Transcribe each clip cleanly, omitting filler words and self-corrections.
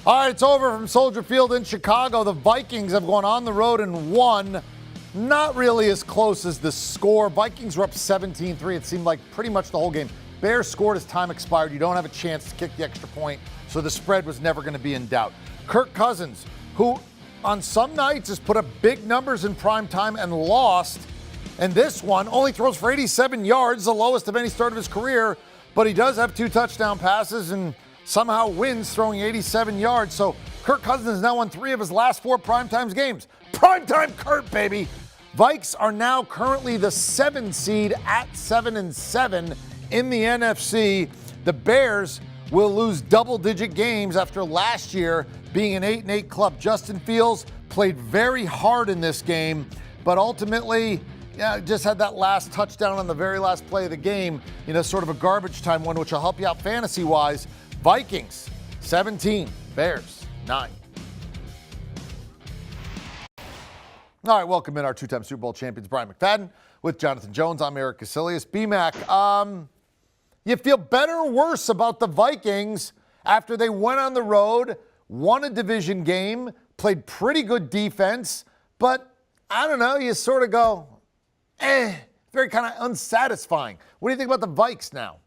All right, it's over from Soldier Field in Chicago. The Vikings have gone on the road and won. Not really as close as the score. Vikings were up 17-3. It seemed like pretty much the whole game. Bears scored as time expired. You don't have a chance to kick the extra point, so the spread was never going to be in doubt. Kirk Cousins, who on some nights has put up big numbers in prime time and lost, and this one only throws for 87 yards, the lowest of any start of his career, but he does have 2 touchdown passes and somehow wins throwing 87 yards. So Kirk Cousins has now won 3 of his last 4 primetime games. Primetime Kurt, baby. Vikes are now currently the 7 seed at 7-7 in the NFC. The Bears will lose double-digit games after last year being an 8-8 club. Justin Fields played very hard in this game, but ultimately, just had that last touchdown on the very last play of the game, sort of a garbage time one, which will help you out fantasy-wise. Vikings, 17. Bears, 9. All right, welcome in our 2-time Super Bowl champions, Brian McFadden, with Jonathan Jones. I'm Eric Casillas. B-Mac, you feel better or worse about the Vikings after they went on the road, won a division game, played pretty good defense, but I don't know, you sort of go, very kind of unsatisfying. What do you think about the Vikes now?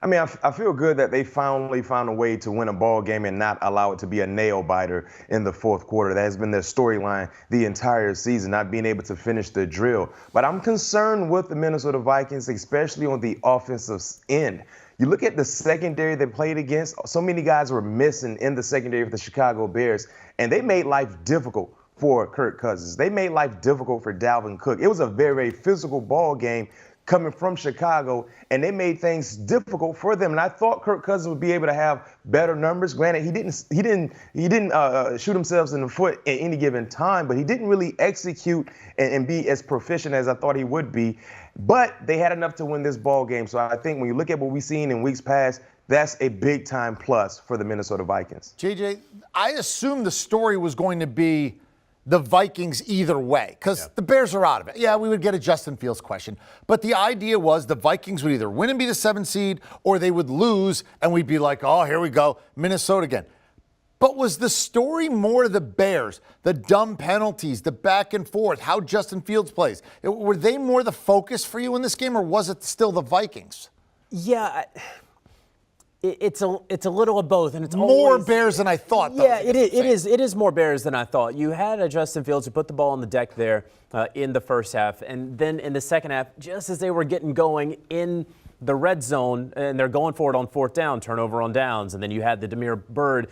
I mean, I feel good that they finally found a way to win a ball game and not allow it to be a nail-biter in the fourth quarter. That has been their storyline the entire season, not being able to finish the drill. But I'm concerned with the Minnesota Vikings, especially on the offensive end. You look at the secondary they played against, so many guys were missing in the secondary of the Chicago Bears, and they made life difficult for Kirk Cousins. They made life difficult for Dalvin Cook. It was a very physical ball game coming from Chicago, and they made things difficult for them. And I thought Kirk Cousins would be able to have better numbers. Granted, he didn't shoot himself in the foot at any given time, but he didn't really execute and be as proficient as I thought he would be. But they had enough to win this ball game. So I think when you look at what we've seen in weeks past, that's a big-time plus for the Minnesota Vikings. JJ, I assumed the story was going to be the Vikings either way, because the Bears are out of it. Yeah, we would get a Justin Fields question. But the idea was the Vikings would either win and be the 7th seed, or they would lose, and we'd be like, oh, here we go, Minnesota again. But was the story more the Bears, the dumb penalties, the back and forth, how Justin Fields plays? Were they more the focus for you in this game, or was it still the Vikings? Yeah, it's a little of both, and it's more always, Bears than I thought. Yeah, it is more Bears than I thought. You had a Justin Fields who put the ball on the deck there in the first half, and then in the second half, just as they were getting going in the red zone, and they're going for it on 4th down, turnover on downs, and then you had the Demir Bird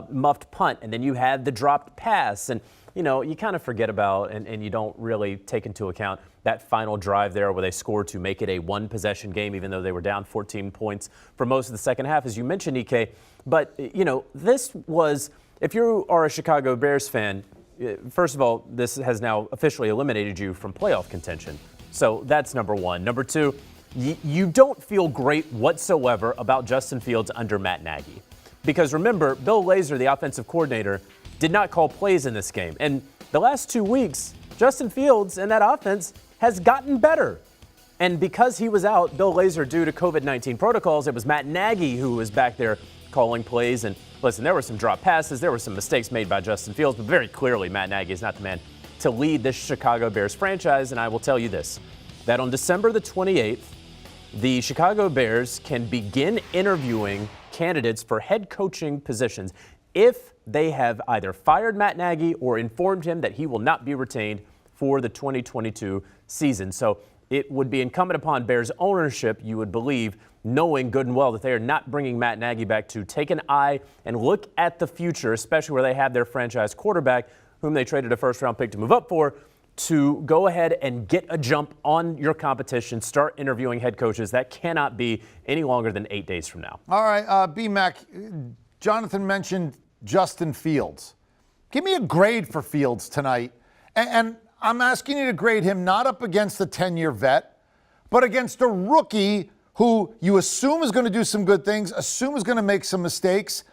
muffed punt, and then you had the dropped pass, and you kind of forget about and you don't really take into account that final drive there where they scored to make it a 1-possession game, even though they were down 14 points for most of the second half, as you mentioned, EK. But, this was, if you are a Chicago Bears fan, first of all, this has now officially eliminated you from playoff contention. So that's number one. Number two, you don't feel great whatsoever about Justin Fields under Matt Nagy. Because remember, Bill Lazor, the offensive coordinator, did not call plays in this game. And the last 2 weeks, Justin Fields and that offense has gotten better. And because he was out, Bill Lazor, due to COVID-19 protocols, it was Matt Nagy who was back there calling plays. And listen, there were some drop passes, there were some mistakes made by Justin Fields, but very clearly Matt Nagy is not the man to lead this Chicago Bears franchise. And I will tell you this, that on December the 28th, the Chicago Bears can begin interviewing candidates for head coaching positions if they have either fired Matt Nagy or informed him that he will not be retained for the 2022 season. So it would be incumbent upon Bears ownership, you would believe, knowing good and well that they are not bringing Matt Nagy back, to take an eye and look at the future, especially where they have their franchise quarterback, whom they traded a first-round pick to move up for, to go ahead and get a jump on your competition, start interviewing head coaches. That cannot be any longer than 8 days from now. All right, B-Mac, Jonathan mentioned Justin Fields. Give me a grade for Fields tonight. And I'm asking you to grade him not up against the 10-year vet, but against a rookie who you assume is going to do some good things, assume is going to make some mistakes,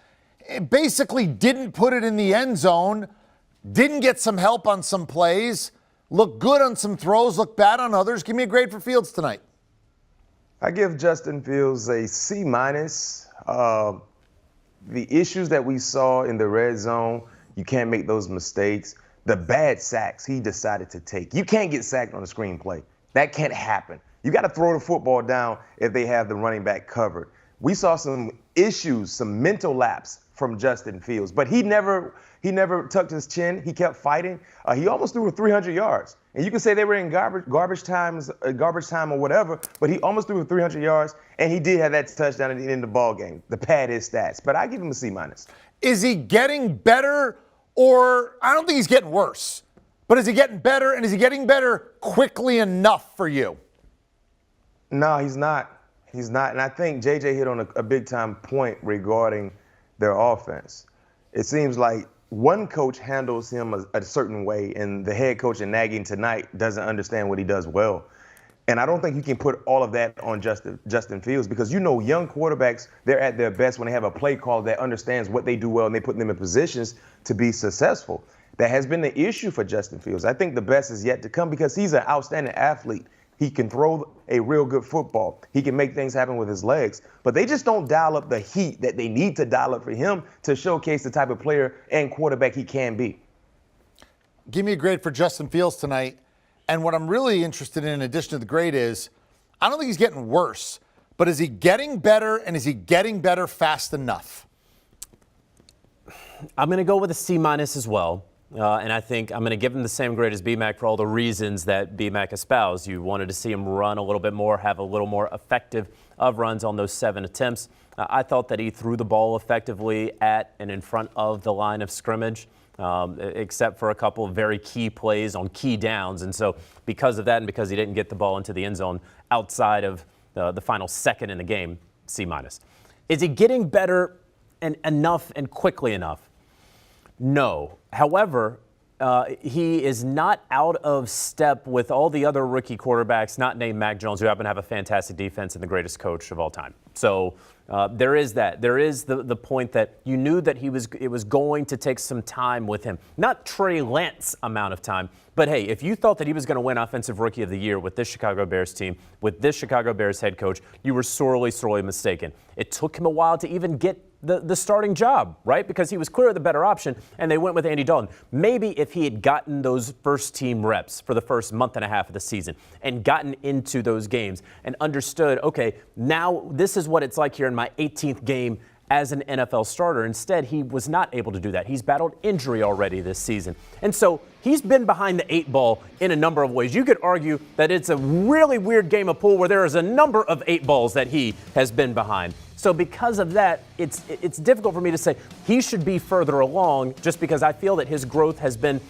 basically didn't put it in the end zone, didn't get some help on some plays, looked good on some throws, looked bad on others. Give me a grade for Fields tonight. I give Justin Fields a C-. the issues that we saw in the red zone, you can't make those mistakes. The bad sacks he decided to take. You can't get sacked on a screenplay. That can't happen. You got to throw the football down if they have the running back covered. We saw some issues, some mental lapse from Justin Fields, but he never tucked his chin. He kept fighting. He almost threw for 300 yards. And you can say they were in garbage time or whatever, but he almost threw for 300 yards, and he did have that touchdown at the end of the ball game to pad his stats. But I give him a C-. Is he getting better, or I don't think he's getting worse, but is he getting better, and is he getting better quickly enough for you? No, he's not. He's not. And I think JJ hit on a big-time point regarding their offense. It seems like one coach handles him a certain way, and the head coach in nagging tonight doesn't understand what he does well. And I don't think you can put all of that on Justin Fields, because young quarterbacks, they're at their best when they have a play call that understands what they do well and they put them in positions to be successful. That has been the issue for Justin Fields. I think the best is yet to come, because he's an outstanding athlete. He can throw a real good football. He can make things happen with his legs. But they just don't dial up the heat that they need to dial up for him to showcase the type of player and quarterback he can be. Give me a grade for Justin Fields tonight. And what I'm really interested in addition to the grade, is I don't think he's getting worse, but is he getting better, and is he getting better fast enough? I'm going to go with a C- as well. And I think I'm going to give him the same grade as BMAC for all the reasons that BMAC espoused. You wanted to see him run a little bit more, have a little more effective of runs on those 7 attempts. I thought that he threw the ball effectively at and in front of the line of scrimmage, except for a couple of very key plays on key downs. And so because of that, and because he didn't get the ball into the end zone outside of the final second in the game, C-. Is he getting better and enough and quickly enough? No. However, he is not out of step with all the other rookie quarterbacks, not named Mac Jones, who happen to have a fantastic defense and the greatest coach of all time. So there is that. There is the point that you knew that it was going to take some time with him. Not Trey Lance amount of time, but hey, if you thought that he was going to win Offensive Rookie of the Year with this Chicago Bears team, with this Chicago Bears head coach, you were sorely, sorely mistaken. It took him a while to even get the starting job, right? Because he was clearly the better option, and they went with Andy Dalton. Maybe if he had gotten those first-team reps for the first month and a half of the season and gotten into those games and understood, okay, now this is what it's like here in my 18th game as an NFL starter. Instead, he was not able to do that. He's battled injury already this season. And so he's been behind the 8 ball in a number of ways. You could argue that it's a really weird game of pool where there is a number of 8 balls that he has been behind. So because of that, it's difficult for me to say he should be further along, just because I feel that his growth has been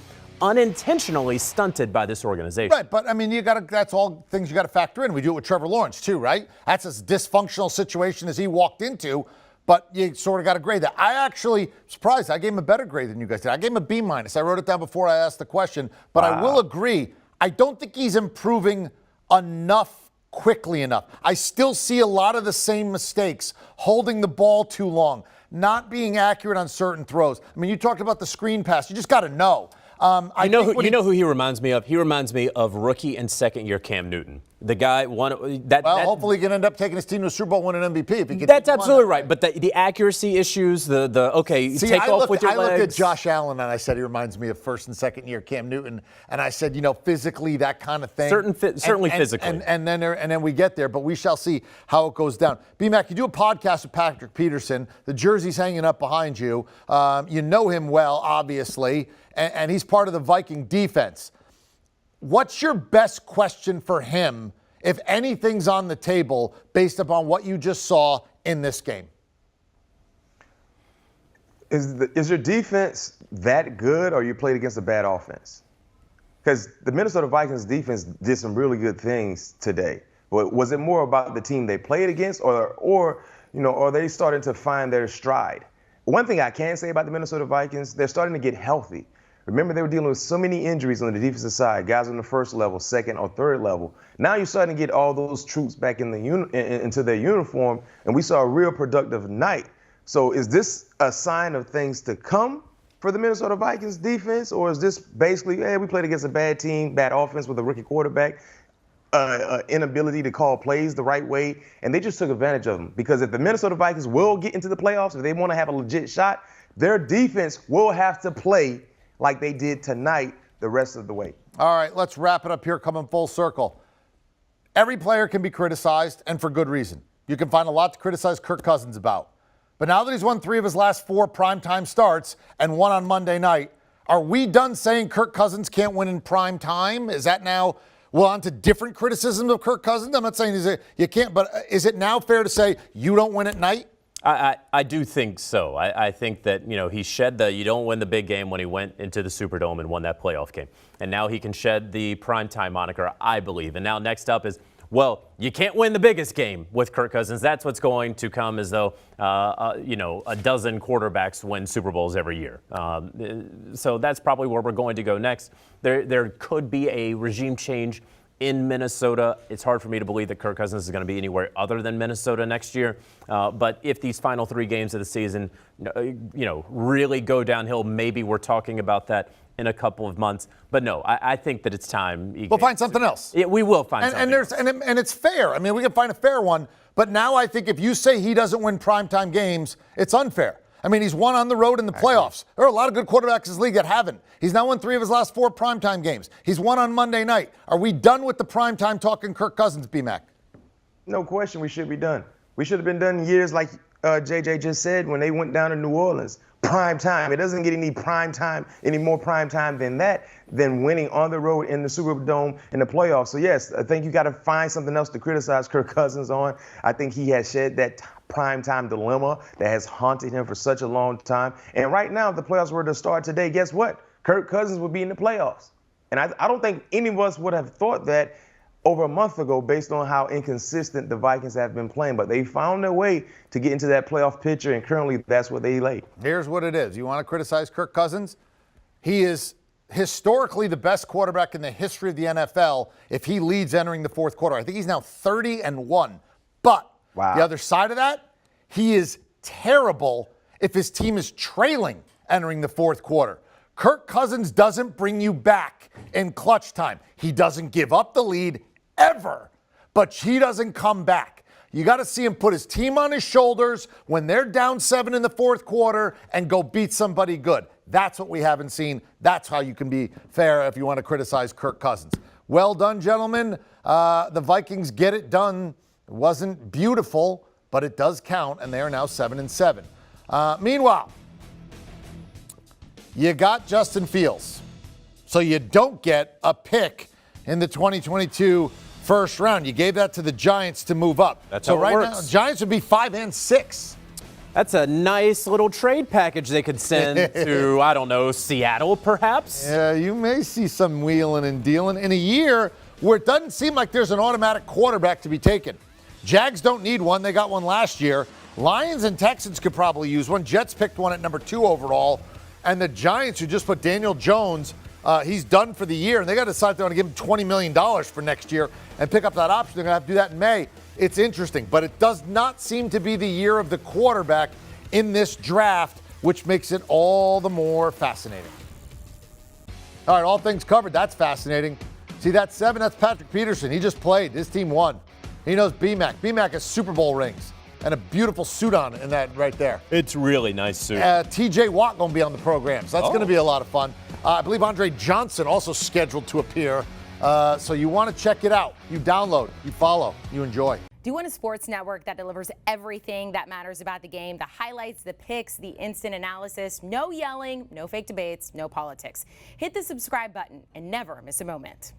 unintentionally stunted by this organization. Right, but I mean, that's all things you got to factor in. We do it with Trevor Lawrence too, right? That's as dysfunctional situation as he walked into, but you sort of got to grade that. I actually surprised. I gave him a better grade than you guys did. I gave him a B-. I wrote it down before I asked the question, but wow. I will agree. I don't think he's improving enough quickly enough. I still see a lot of the same mistakes, holding the ball too long, not being accurate on certain throws. I mean, you talked about the screen pass. You just got to know. You know who he reminds me of? He reminds me of rookie and second-year Cam Newton. The guy hopefully he can end up taking his team to a Super Bowl, winning MVP. If he that's absolutely right. But the accuracy issues, take off with your legs. I looked at Josh Allen and I said he reminds me of first and second year Cam Newton, and I said, physically that kind of thing. Certainly physically. And then we get there, but we shall see how it goes down. BMAC, you do a podcast with Patrick Peterson. The jersey's hanging up behind you. You know him well, obviously, and he's part of the Viking defense. What's your best question for him, if anything's on the table, based upon what you just saw in this game? Is your defense that good, or you played against a bad offense? Because the Minnesota Vikings defense did some really good things today. But was it more about the team they played against, or are they starting to find their stride? One thing I can say about the Minnesota Vikings, they're starting to get healthy. Remember, they were dealing with so many injuries on the defensive side, guys on the first level, second or third level. Now you're starting to get all those troops back into their uniform, and we saw a real productive night. So is this a sign of things to come for the Minnesota Vikings defense, or is this basically, we played against a bad team, bad offense with a rookie quarterback? inability to call plays the right way, and they just took advantage of them. Because if the Minnesota Vikings will get into the playoffs, if they want to have a legit shot, their defense will have to play like they did tonight the rest of the way. All right, let's wrap it up here, coming full circle. Every player can be criticized, and for good reason. You can find a lot to criticize Kirk Cousins about. But now that he's won 3 of his last 4 primetime starts and 1 on Monday night, are we done saying Kirk Cousins can't win in prime time? Is that now, well, on to different criticisms of Kirk Cousins? I'm not saying you can't, but is it now fair to say you don't win at night? I do think so. I think that, he shed the you don't win the big game when he went into the Superdome and won that playoff game. And now he can shed the primetime moniker, I believe. And now next up is, well, you can't win the biggest game with Kirk Cousins. That's what's going to come as though, a dozen quarterbacks win Super Bowls every year. So that's probably where we're going to go next. There could be a regime change in Minnesota. It's hard for me to believe that Kirk Cousins is going to be anywhere other than Minnesota next year. But if these final 3 games of the season, really go downhill, maybe we're talking about that in a couple of months. But no, I think that it's time. We'll find something else. We will find something. And it's fair. I mean, we can find a fair one. But now I think if you say he doesn't win primetime games, it's unfair. I mean, he's won on the road in the playoffs. There are a lot of good quarterbacks in this league that haven't. He's now won 3 of his last 4 primetime games. He's won on Monday night. Are we done with the primetime talking Kirk Cousins, B-Mac? No question, we should be done. We should have been done years like JJ just said when they went down to New Orleans. Prime time. It doesn't get any more prime time than that, than winning on the road in the Superdome in the playoffs. So yes, I think you got to find something else to criticize Kirk Cousins on. I think he has shed that prime time dilemma that has haunted him for such a long time. And right now, if the playoffs were to start today, guess what? Kirk Cousins would be in the playoffs. And I don't think any of us would have thought that over a month ago based on how inconsistent the Vikings have been playing. But they found their way to get into that playoff picture, and currently that's what they lay. Here's what it is. You want to criticize Kirk Cousins? He is historically the best quarterback in the history of the NFL if he leads entering the 4th quarter. I think he's now 30-1. But the other side of that, he is terrible if his team is trailing entering the 4th quarter. Kirk Cousins doesn't bring you back in clutch time. He doesn't give up the lead ever, but he doesn't come back. You got to see him put his team on his shoulders when they're down 7 in the 4th quarter and go beat somebody good. That's what we haven't seen. That's how you can be fair if you want to criticize Kirk Cousins. Well done, gentlemen. The Vikings get it done. It wasn't beautiful, but it does count, and they are now 7-7. Meanwhile, you got Justin Fields, so you don't get a pick in the 2022 first round. You gave that to the Giants to move up. That's so how it right works. now, Giants would be 5-6. That's a nice little trade package they could send to, I don't know, Seattle perhaps? Yeah, you may see some wheeling and dealing in a year where it doesn't seem like there's an automatic quarterback to be taken. Jags don't need one. They got one last year. Lions and Texans could probably use one. Jets picked one at number 2 overall. And the Giants, who just put Daniel Jones, he's done for the year. And they got to decide if they want to give him $20 million for next year and pick up that option. They're going to have to do that in May. It's interesting. But it does not seem to be the year of the quarterback in this draft, which makes it all the more fascinating. All right, all things covered. That's fascinating. See, that 7, that's Patrick Peterson. He just played. His team won. He knows B-Mac. B-Mac has Super Bowl rings and a beautiful suit on in that right there. It's really nice suit. TJ Watt going to be on the program, so that's going to be a lot of fun. I believe Andre Johnson also scheduled to appear. So you want to check it out. You download, you follow, you enjoy. Do you want a sports network that delivers everything that matters about the game? The highlights, the picks, the instant analysis, no yelling, no fake debates, no politics. Hit the subscribe button and never miss a moment.